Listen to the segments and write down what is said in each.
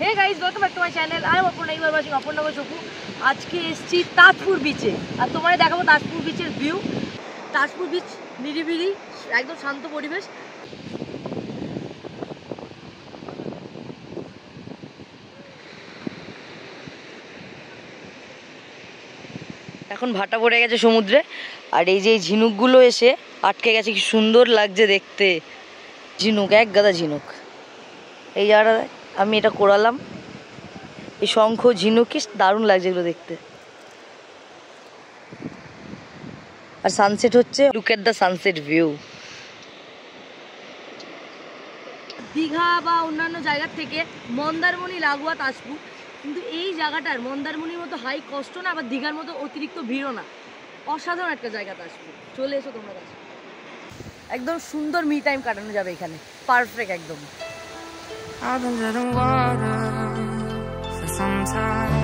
Hey guys, welcome back to my channel. I am Aparna. You are watching Aparna Shoku. আজকে এসেছি তাজপুর বিচে আর তোমাদের দেখাবো তাজপুর বিচের ভিউ। তাজপুর বিচ নিরিবিলি, একদম শান্ত পরিবেশ। এখন ভাটা পড়ে গেছে সমুদ্রে আর এই যে ঝিনুকগুলো এসে আটকে গেছে, কি সুন্দর লাগছে দেখতে। ঝিনুক, এক গাদা ঝিনুক। এই জায়গাটা আমি এটা করালাম, এই শঙ্খ ঝিনুক, কি দারুণ লাগছে এগুলো দেখতে। আর সানসেট হচ্ছে, look at the sunset view. Digha বা অন্যান্য জায়গার থেকে মন্দারমণি লাগোয়া তাজপুর, কিন্তু এই জায়গাটার মন্দারমণির মতো হাই কষ্ট না, আবার দীঘার মতো অতিরিক্ত ভিড়ও না। অসাধারণ একটা জায়গা তাজপুর, চলে এসো তোমরা তাজপুর। একদম সুন্দর মি টাইম কাটানো যাবে এখানে, পারফেক্ট একদম। I've been dead in water for some time,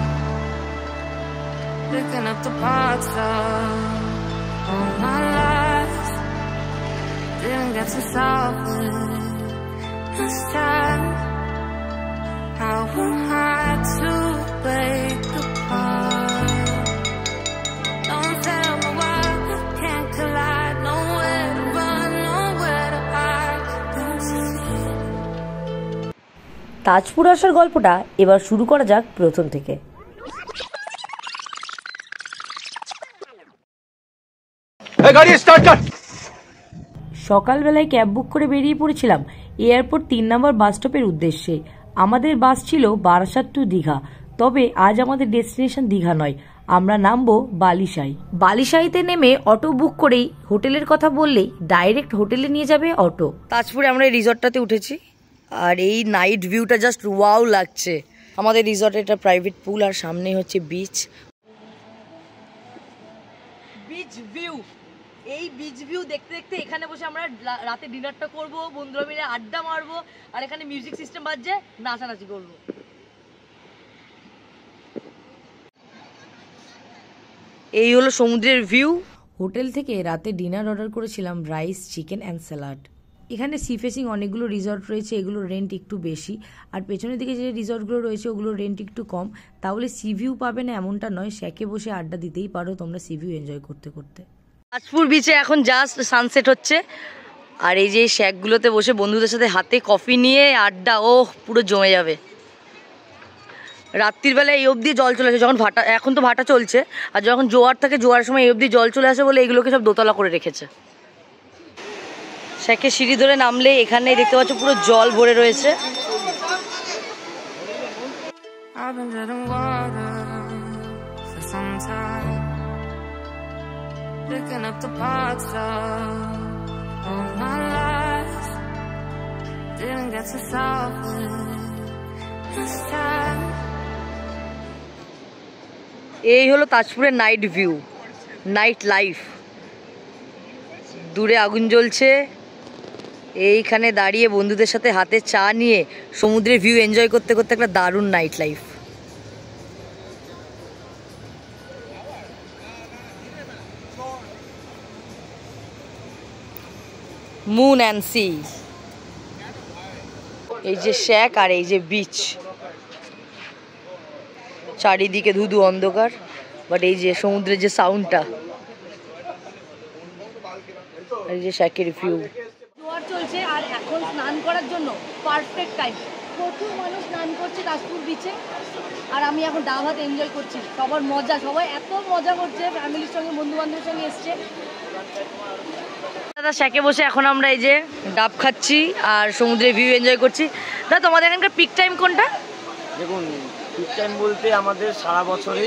picking up the parts of my life. Didn't get to solve it this time. How am I to break apart? Don't tell me why we can't collide. Nowhere to run, nowhere to hide. This is it. Tajpur আসার গল্পটা এবার শুরু করা যাক প্রথম থেকে। সকালবেলায় cab book করে বেরিয়ে পড়েছিলাম এয়ারপোর্ট 3 নম্বর বাস স্টপের উদ্দেশ্যে। আমাদের বাস ছিল বারাসাত টু দীঘা, তবে আজ আমাদের ডেস্টিনেশন দীঘা নয়, আমরা নামবো বালিশাই। বালিশাইতে নেমে অটো বুক করেই হোটেলের কথা বললেই ডাইরেক্ট হোটেলে নিয়ে যাবে অটো। তাজপুরে আমরা এই রিসর্টটাতে উঠেছি আর এই নাইট ভিউটা জাস্ট ওয়াও লাগছে। আমাদের রিসর্টে একটা প্রাইভেট পুল আর সামনেই হচ্ছে বিচ। বিচ ভিউ, এই বিচ ভিউ দেখতে দেখতে এখানে বসে আমরা রাতে ডিনারটা করব, বন্ধুরা মিলে আড্ডা মারবো আর এখানে মিউজিক সিস্টেম বাজছে, নাচানাচি করবো। এই হলো সমুদ্রের ভিউ। হোটেল থেকে রাতে ডিনার অর্ডার করেছিলাম রাইস, চিকেন অ্যান্ড স্যালাড। এখানে সি ফেসিং অনেকগুলো রিসর্ট রয়েছে, এগুলোর রেন্ট একটু বেশি, আর পেছনের দিকে যে রিসর্টগুলো রয়েছে ওগুলোর রেন্ট একটু কম। তাহলে সি ভিউ পাবে না এমনটা নয়, শ্যাকে বসে আড্ডা দিতেই পারো তোমরা সি ভিউ এনজয় করতে করতে। তাজপুর বিচে এখন জাস্ট সানসেট হচ্ছে আর এই যে শ্যাকগুলোতে বসে বন্ধুদের সাথে হাতে কফি নিয়ে আড্ডা, ওহ পুরো জমে যাবে। রাত্রির বেলা এই অবধি জল চলে আসে, যখন ভাটা, এখন তো ভাটা চলছে, আর যখন জোয়ার থাকে জোয়ারের সময় এই অবধি জল চলে আসে বলে এগুলোকে সব দোতলা করে রেখেছে। শ্যাকে সিঁড়ি ধরে নামলে এখানে দেখতে পাচ্ছ পুরো জল ভরে রয়েছে। I've been dead in water for some time, picking up the parts of my life. Didn't get to solve it this time. এই হলো তাজপুরের নাইট ভিউ, নাইট লাইফ। দূরে আগুন জ্বলছে, এইখানে দাঁড়িয়ে বন্ধুদের সাথে হাতে চা নিয়ে সমুদ্রের ভিউ এনজয় করতে করতে একটা দারুণ night life. Moon and sea, এই যে শ্যাক আর এই যে বিচ, চারিদিকে ধুধু অন্ধকার, বাট এই যে সমুদ্রের যে সাউন্ডটা, এই যে শ্যাকের ভিউ। জোয়ার চলছে আর এখন স্নান করার জন্য পারফেক্ট টাইম। প্রচুর মানুষ স্নান করছে তাজপুর বিচে আর আমি এখন ডাব ভাত এনজয় করছি। সবার মজা, সবাই এত মজা করছে, ফ্যামিলির সঙ্গে বন্ধু বান্ধবের সঙ্গে এসছে। দাদা শ্যাকে বসে এখন আমরা এই যে ডাব খাচ্ছি আর সমুদ্রের ভিউ এনজয় করছি। দাদা তোমাদের এখানকার পিক টাইম কোনটা? দেখুন, পিক টাইম বলতে আমাদের সারা বছরে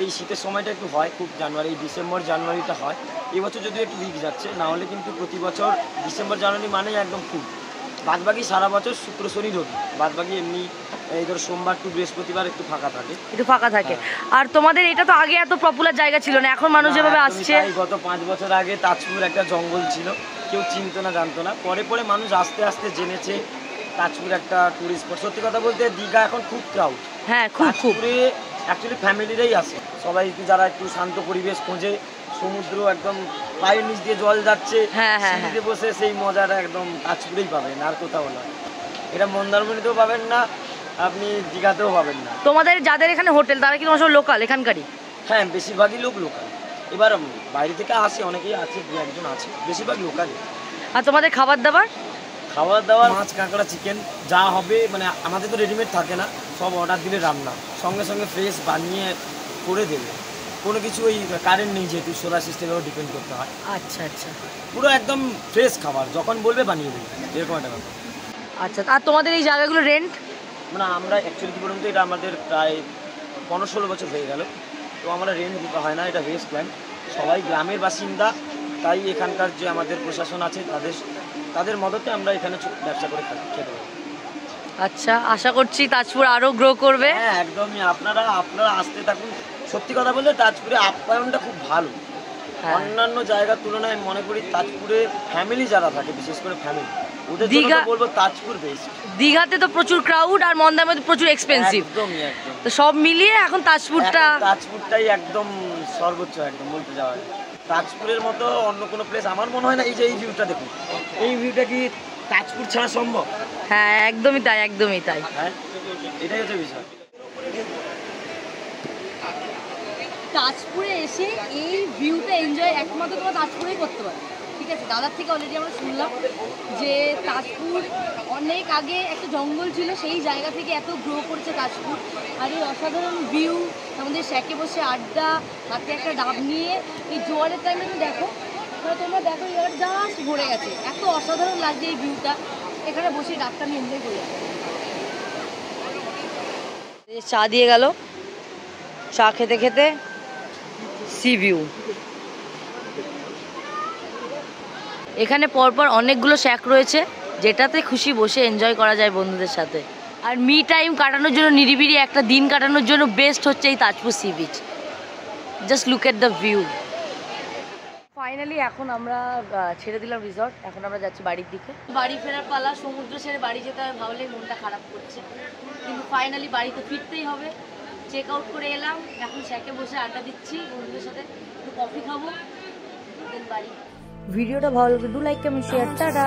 এই শীতের সময়টা একটু হয়, খুব জানুয়ারি, ডিসেম্বর জানুয়ারিটা হয়। এই বছর যদিও একটু উইক যাচ্ছে, না হলে কিন্তু প্রতি বছর ডিসেম্বর জানুয়ারি মানে একদম ফুল। বাদবাকি সারা বছর শুক্র শনি রবি, বাদবাকি এমনি এই ধর সোমবার টু বৃহস্পতিবার একটু ফাঁকা থাকে, একটু ফাঁকা থাকে। আর তোমাদের এটা তো আগে এত পপুলার জায়গা ছিল না, এখন মানুষ যেভাবে আসছে। গত 5 বছর আগে তাজপুর একটা জঙ্গল ছিল, কেউ চিনতো না, জানতো না। পরে পরে মানুষ আস্তে আস্তে জেনেছে তাজপুর একটা টুরিস্ট স্পট। সত্যি কথা বলতে দীঘা এখন খুব ক্রাউড। হ্যাঁ, খুব খুব অ্যাকচুয়ালি ফ্যামিলিরাই আসে, সবাই যারা একটু শান্ত পরিবেশ খোঁজে। সমুদ্র একদম পায়ের নিচ দিয়ে জল যাচ্ছে, সিঁড়িতে বসে সেই মজাটা একদম তাজপুরেই পাবেন, আর কোথাও না। এটা মন্দারমণিতেও পাবেন না, আপনি দীঘাতেও পাবেন না। তোমাদের যাদের এখানে হোটেল তারা কি তোমার সব লোকাল এখানকারই? হ্যাঁ, বেশিরভাগই লোক লোকাল। এবার বাইরে থেকে আসে অনেকেই আছে, দু একজন আছে, বেশিরভাগ লোকাল। আর তোমাদের খাবার দাবার? খাবার দাবার মাছ, কাঁকড়া, চিকেন যা হবে, মানে আমাদের তো রেডিমেড থাকে না, সব অর্ডার দিলে রান্না সঙ্গে সঙ্গে ফ্রেশ বানিয়ে করে দেবে। কোনো কিছু ওই কারেন্ট নেই, যেহেতু সোলার সিস্টেমেও ডিপেন্ড করতে হয়। আচ্ছা আচ্ছা, পুরো একদম ফ্রেশ খাবার, যখন বলবে বানিয়ে দেবে, এরকম একটা ব্যাপার। আচ্ছা, আর তোমাদের এই জায়গাগুলো রেন্ট? মানে আমরা অ্যাকচুয়ালি কি বলুন তো, এটা আমাদের প্রায় 15-16 বছর হয়ে গেল, তো আমরা রেন্ট দিতে হয় না, এটা রেস্ট ল্যান্ড, সবাই গ্রামের বাসিন্দা, তাই এখানকার যে আমাদের প্রশাসন আছে তাদের মদতে আমরা এখানে ব্যবসা করে খেতে পারি। আচ্ছা, আশা করছি তাজপুর আরো গ্রো করবে। হ্যাঁ একদমই, আপনারা আসতে থাকুন। সত্যি কথা বলতে তাজপুরে আপ্যায়নটা খুব ভালো, অন্যান্য জায়গার তুলনায় মনে করি তাজপুরে ফ্যামিলি যারা থাকে, বিশেষ করে ফ্যামিলি, ওদের জন্য বলবো তাজপুর বেস্ট। দীঘাতে তো প্রচুর ক্রাউড আর মন্দারমণিতে প্রচুর এক্সপেন্সিভ, একদমই একদম, তো সব মিলিয়ে এখন তাজপুরটাই একদম সর্বোচ্চ, একদম বলতে যাওয়া যায়। তাজপুরের মতো অন্য কোনো প্লেস আমার মনে হয় না। এই যে এই ভিউটা দেখুন, এই ভিউটা কি তাজপুর ছাড়া সম্ভব? হ্যাঁ একদমই তাই, একদমই তাই। হ্যাঁ, এটাই হচ্ছে বিষয়। তাজপুরে এসে এই ভিউটা এনজয় একমাত্র তোমরা তাজপুরেই করতে পারো। ঠিক আছে, দাদার থেকে অলরেডি আমরা শুনলাম যে তাজপুর অনেক আগে একটা জঙ্গল ছিল, সেই জায়গা থেকে এত গ্রো করেছে তাজপুর। আর এই অসাধারণ ভিউ, আমাদের শ্যাকে বসে আড্ডা, হাতে একটা ডাব নিয়ে, এই জোয়ারের টাইমে তো দেখো, তোমরা দেখো এবার জাস্ট ভরে গেছে, এত অসাধারণ লাগছে এই ভিউটা। এখানে বসে ডাবটা আমি এনজয় করি। চা দিয়ে গেল, চা খেতে খেতে সি ভিউ। এখানে পরপর অনেকগুলো শ্যাক রয়েছে, যেটাতে খুশি বসে এনজয় করা যায় বন্ধুদের সাথে। আর মি টাইম কাটানোর জন্য, নিরিবিলি একটা দিন কাটানোর জন্য বেস্ট হচ্ছে এই Tajpur sea beach. Just look at the view. Finally এখন আমরা ছেড়ে দিলাম রিসর্ট, এখন আমরা যাচ্ছি বাড়ির দিকে। বাড়ি ফেরার পালা, সমুদ্র ছেড়ে বাড়ি যেতে হবে ভাবলেই মনটা খারাপ করছে, কিন্তু ফাইনালি বাড়িতে ফিরতেই হবে। চেক আউট করে এলাম, এখন শ্যাকে বসে আড্ডা দিচ্ছি বন্ধুদের সাথে, একটু কফি খাবো, দেন বাড়ি। ভিডিওটা ভালো লাগলে do like, comment, share, tata.